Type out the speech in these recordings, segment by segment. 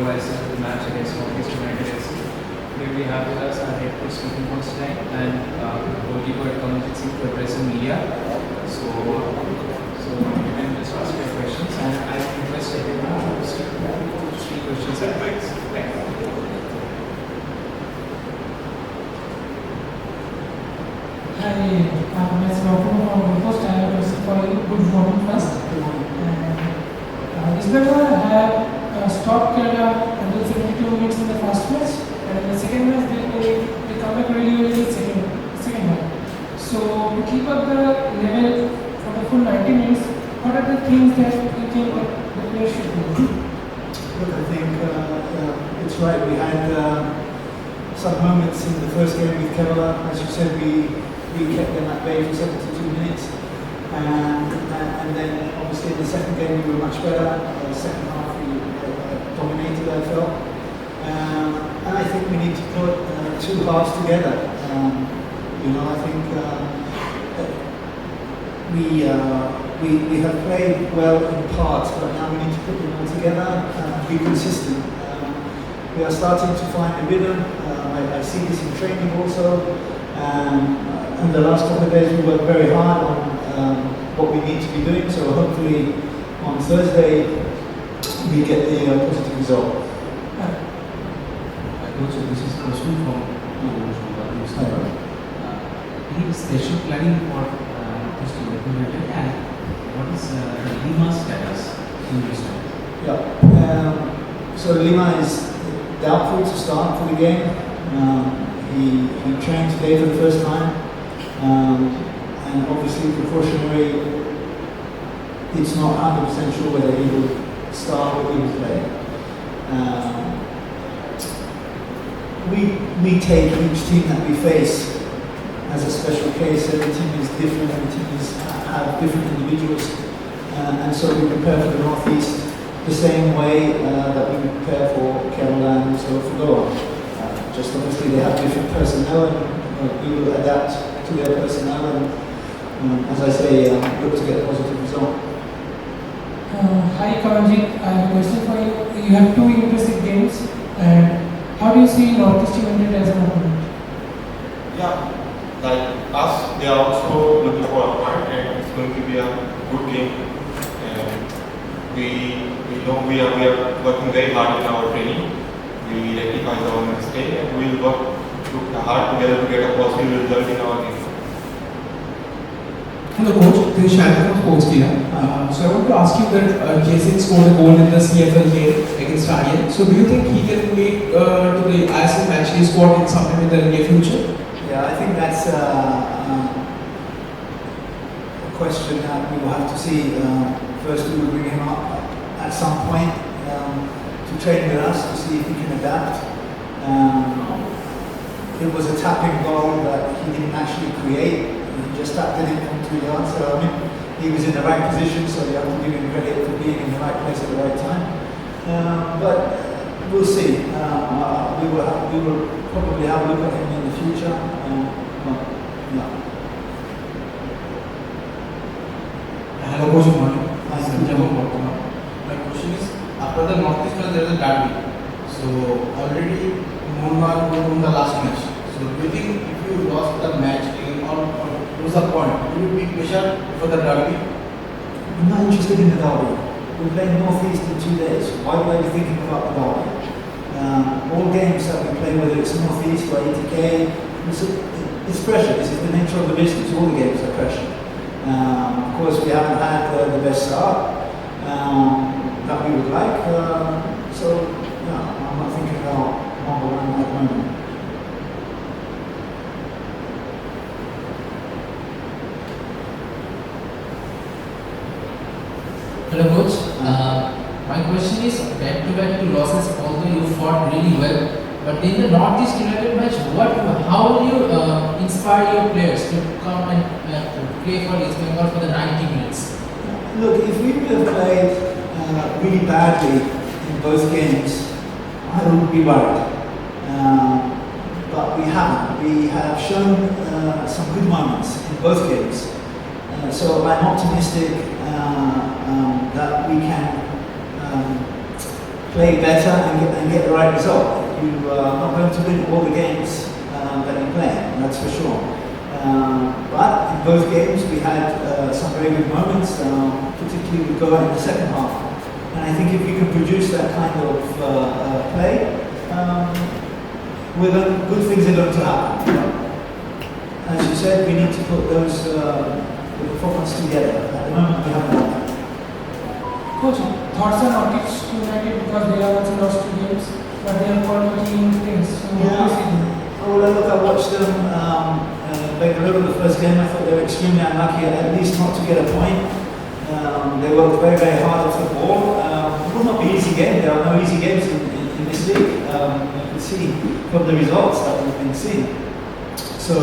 ISL, the match against NorthEast United FC. Today we have with us our head coach Stephen Constantine and goalkeeper Kamaljit Singh for press and media. So you can just ask your questions, and I request everyone to stick to 3 questions at max. Hi, I'm Stephen from First. I have a question for you. Good morning first. East Bengal have stopped Kerala until 72 minutes in the first match, and in the second match they come back really well in the second half. So to keep up the level for the full 90 minutes, what are the things that you think that the players should do? Look, I think it's right. We had some moments in the first game with Kerala. As you said, we kept them at bay for 72 minutes. And then obviously in the second game we were much better. Second half we dominated, I felt. And I think we need to put 2 halves together. I think we have played well in parts, but now we need to put them all together and be consistent. We are starting to find a rhythm. I see this in training also. And the last couple of days we worked very hard on what we need to be doing, so hopefully on Thursday we get the positive result. Coach, this is question from any special planning for this United, and what is Lima's status in this time? Yeah, so Lima is doubtful to start for the game. He trained today for the first time. And obviously precautionary, it's not 100% sure whether he will start or he will play. We take each team that we face as a special case. Every team is different, every team have different individuals, and so we prepare for the NorthEast the same way that we prepare for Kerala and also for Goa. Just obviously they have different personnel, and we will adapt to their personnel, and as I say, look to get a positive result. Hi Kamaljit, I have a question for you. You have 2 impressive games, and how do you see NorthEast United as an opponent? Yeah, like us, they are also looking for a point, and it's going to be a good game. And we know we are working very hard in our training. We rectify our mistake, and we will work hard together to get a positive result in our game. Hello coach, this is Shanti from Sports here. So I want to ask you that Jason scored a goal in the CFL game against Radian. So do you think he can make to the ISL match day squad sometime in the near future? Yeah, I think that's a question that we will have to see. First we will bring him up at some point to train with us to see if he can adapt. It was a tapping goal that he didn't actually create. He just tapped it in from 2 yards. So I mean, he was in the right position, so you have to give him credit for being in the right place at the right time. But we'll see. We will probably have a look at him in the future. Yeah. Hello, coach. Good morning. My question is, after the NorthEast match, there is a derby. So already Mumbai won the last match. So do you think if you lost the match or lose the point, will you be pressure for the derby? I'm not interested in the derby. We're playing NorthEast in 2 days. Why would I be thinking about the derby? All games that we play, whether it's NorthEast or ATK, it's pressure. This is the nature of the business. All the games are pressure. Of course, we haven't had the best start that we would like. So, I'm not thinking about number 1 at the moment. Hello coach, my question is back-to-back losses, although you fought really well, but in the NorthEast United match, how will you inspire your players to come and play for East Bengal for the 90 minutes? Look, if we would have played really badly in both games, I would be worried. But we haven't. We have shown some good moments in both games. So I'm optimistic that we can play better and get the right result. You are not going to win all the games that you play, that's for sure. But in both games we had some very good moments, particularly with Goa in the second half. And I think if we can produce that kind of play, good things are going to happen. As you said, we need to put those the performance together. At the moment we haven't done that. Coach, thoughts on NorthEast United because they have also lost 2 games, but they have got team things. So how do you see them? Oh, well, look, I watched them Bengaluru the first game. I thought they were extremely unlucky, at least not to get a point. They worked very, very hard off the ball. It will not be an easy game. There are no easy games in this league. You can see from the results that we've been seeing. So,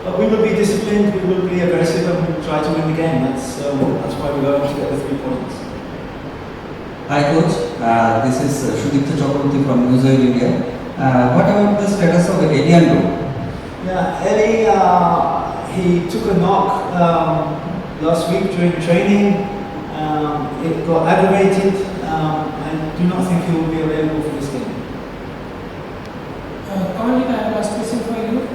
but we will be disciplined, we will be aggressive, and we will try to win the game. That's why we're going to get the 3 points. Hi coach, this is Shudipta Chakraborty from New Zealand, India. What about the status of Elian? Yeah, Ellie, he took a knock last week during training. It got aggravated. I do not think he will be available for this game. Kamaljit, I have a last question for you.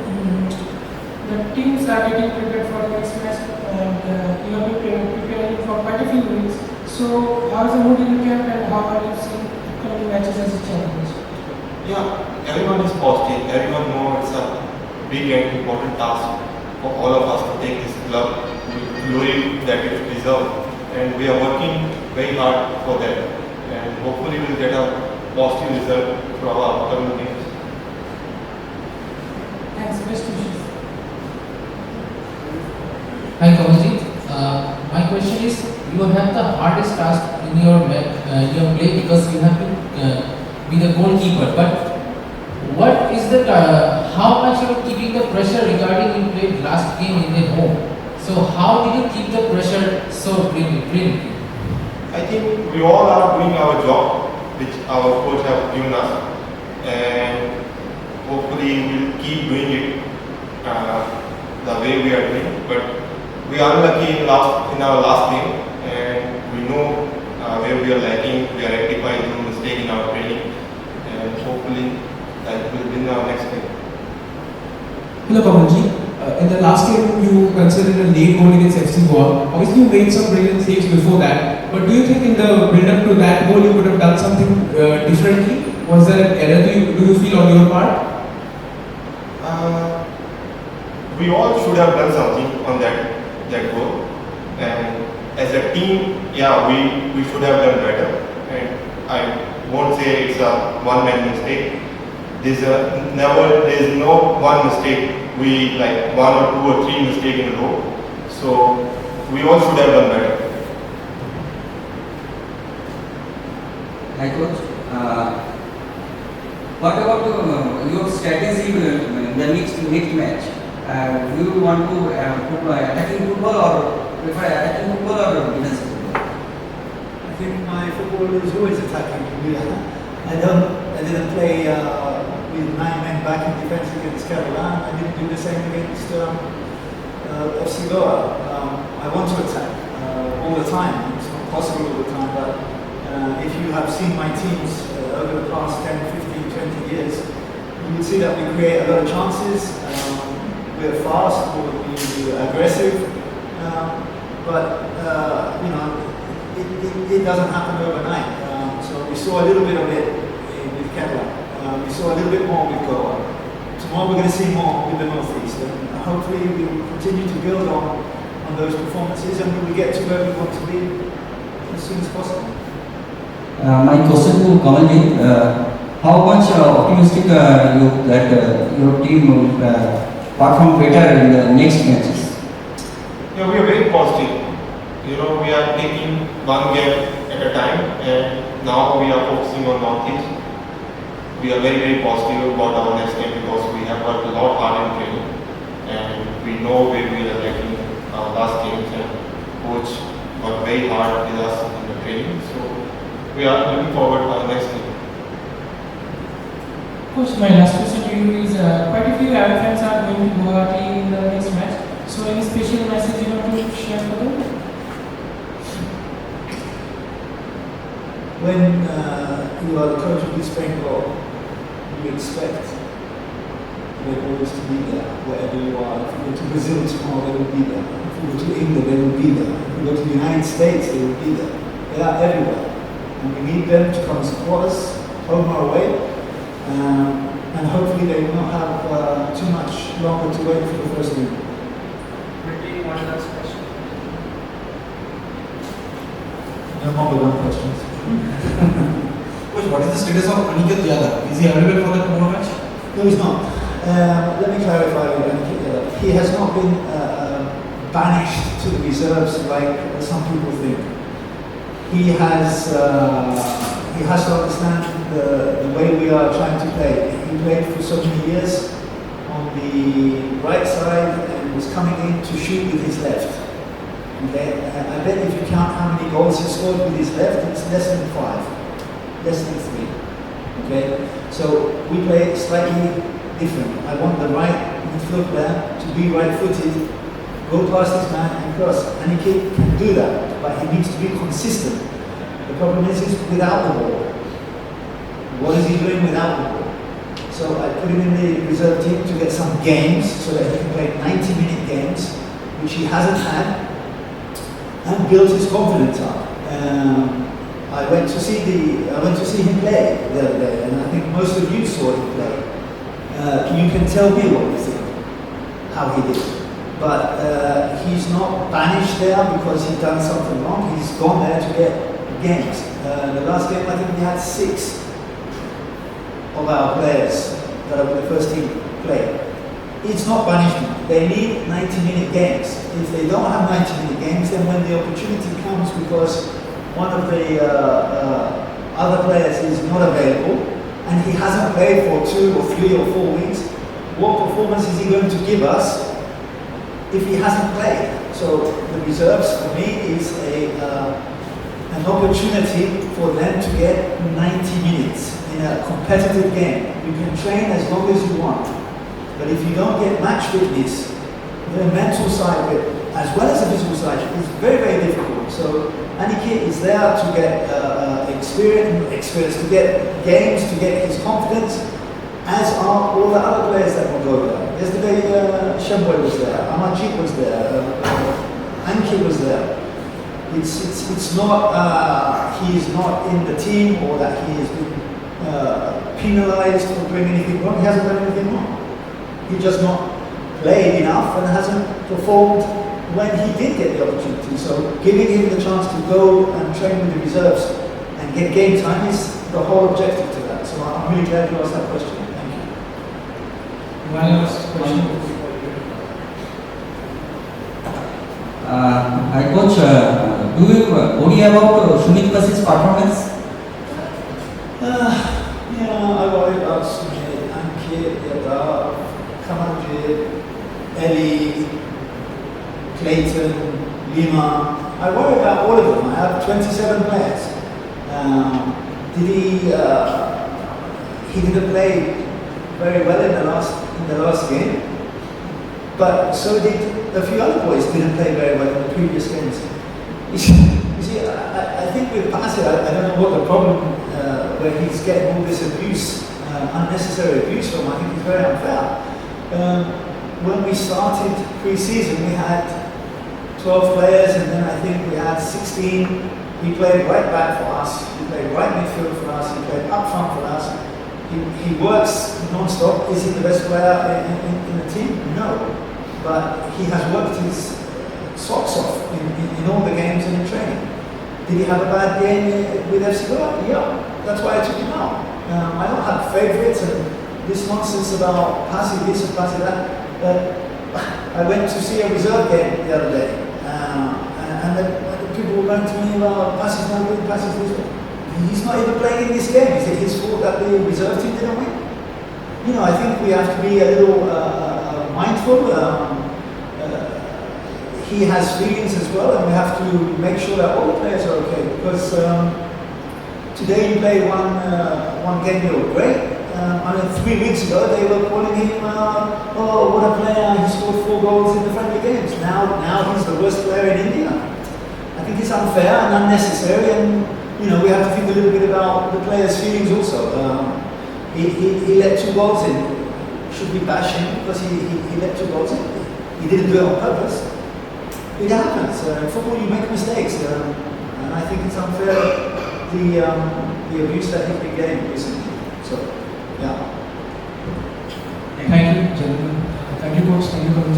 The teams are getting prepared for the next match, and you have been preparing for quite a few weeks. So, how is the mood in the camp, and how are you seeing upcoming matches as a challenge? Yeah, everyone is positive. Everyone knows it's a big and important task for all of us to take this club to the glory that it deserves. And we are working very hard for that. And hopefully we'll get a positive result for our upcoming games. Thanks, best wishes. Hi Kamaljit, my question is, you have the hardest task in your play because you have to be the goalkeeper. But what is the how much you are keeping the pressure regarding you played last game in the home? So how did you keep the pressure so brilliantly? I think we all are doing our job, which our coach have given us, and hopefully we'll keep doing it the way we are doing. But we are lucky in our last game, and we know where we are lacking. We are rectifying the mistake in our training, and hopefully that will win our next game. Hello Kamaljit. In the last game you considered a late goal against FC Goa. Obviously you made some brilliant saves before that. But do you think in the build-up to that goal you could have done something differently? Was there an error do you feel on your part? We all should have done something on that goal, and as a team, yeah, we should have done better. And I won't say it's a one-man mistake. There's no one mistake. We like 1 or 2 or 3 mistakes in a row. So we all should have done better. Hi coach. What about your strategy in the next match? Do you want to put attacking football or prefer attacking football or defensive football? I think my football is always attacking. I didn't play with 9 men back in defence against Kerala. I didn't do the same against FC Goa. I want to attack all the time. It's not possible all the time, but if you have seen my teams over the past 10, 15, 20 years, you will see that we create a lot of chances. We're fast, we're aggressive, but it doesn't happen overnight. So we saw a little bit of it with Kerala. We saw a little bit more with Goa. Tomorrow we're going to see more with the NorthEast, and hopefully we will continue to build on those performances, and we will get to where we want to be as soon as possible. My question to Kamaljit, how much optimistic are you that your team will perform better in the next matches? Yeah, we are very positive. We are taking one game at a time, and now we are focusing on NorthEast. We are very, very positive about our next game because we have worked a lot hard in training, and we know where we are lacking our last games, and coach worked very hard with us in the training. So we are looking forward to our next game. Coach, my last question to you is quite a few Arab fans are going to Guwahati in the next match. So any special message you want to share for them? When you are the coach of East Bengal, you expect them always to be there, wherever you are. If you go to Brazil tomorrow, they will be there. If you go to England, they will be there. If you go to the United States, they will be there. They are everywhere. And we need them to come and support us, home or away. And hopefully they will not have too much longer to wait for the first game. Maybe one last question. No more than one question. Coach, what is the status of Aniket Yadav? Is he available for the tomorrow match? No, he's not. Let me clarify with Aniket Yadav. He has not been banished to the reserves like some people think. He has to understand the way we are trying to play. He played for so many years on the right side and was coming in to shoot with his left. Okay, I bet if you count how many goals he scored with his left, it's less than 5, less than 3. Okay, so we play slightly different. I want the right midfield player to be right-footed, go past his man and cross. And he can do that, but he needs to be consistent. The problem is he's without the ball. What is he doing without the ball? So I put him in the reserve team to get some games so that he can play 90-minute games, which he hasn't had, and build his confidence up. I went to see him play the other day, and I think most of you saw him play. You can tell me what you think, how he did. But he's not banished there because he's done something wrong. He's gone there to get games. The last game, I think we had 6 of our players that are with the first team play. It's not banishment. They need 90-minute games. If they don't have 90-minute games, then when the opportunity comes because one of the other players is not available and he hasn't played for 2 or 3 or 4 weeks, what performance is he going to give us if he hasn't played? So the reserves for me is an opportunity for them to get 90 minutes in a competitive game. You can train as long as you want, but if you don't get match fitness, the mental side of it, as well as the physical side, is very, very difficult. So Aniket is there to get experience, to get games, to get his confidence, as are all the other players that will go there. Yesterday, Shemboy was there, Amarjit was there, Anki was there. It's not, he is not in the team or that he has been penalized for doing anything wrong. He hasn't done anything wrong. He just not played enough and hasn't performed when he did get the opportunity. So giving him the chance to go and train with the reserves and get game time is the whole objective to that. So I'm really glad you asked that question. Thank you. One last question. Hi coach, do you worry about Sumit Basi's performance? Yeah, I worry about Sumit, Ankit, Yadav, Kamaljit, Ellie, Clayton, Lima. I worry about all of them. I have 27 players. He didn't play very well in the last game, but so did a few other boys. Didn't play very well in the previous games. You see, I think with Pasir, I don't know what the problem where he's getting all this abuse, unnecessary abuse from. I think it's very unfair. When we started pre-season, we had 12 players, and then I think we had 16. He played right back for us, he played right midfield for us, he played up front for us. He works non-stop. Is he the best player in the team? No. But he has worked his socks off in all the games and in training. Did he have a bad game with FC Goa? Yeah. That's why I took him out. I don't have favourites and this nonsense about passing this and passing that. I went to see a reserve game the other day, and the people were going to me about passes not good, passes this way. He's not even playing in this game. Is it his fault that the reserve team didn't win? You know, I think we have to be a little mindful. He has feelings as well, and we have to make sure that all the players are okay. Because today you play one game, you were great. I mean, 3 weeks ago they were calling him, oh, what a player, he scored 4 goals in the friendly games. Now he's the worst player in India. I think it's unfair and unnecessary, and we have to think a little bit about the players' feelings also. He let 2 goals in. Should we bash him because he let 2 goals in? He didn't do it on purpose. It happens. In football, you make mistakes, and I think it's unfair the abuse that he's been getting recently. So, yeah. Thank you, gentlemen. Thank you, coach. Thank you, coach.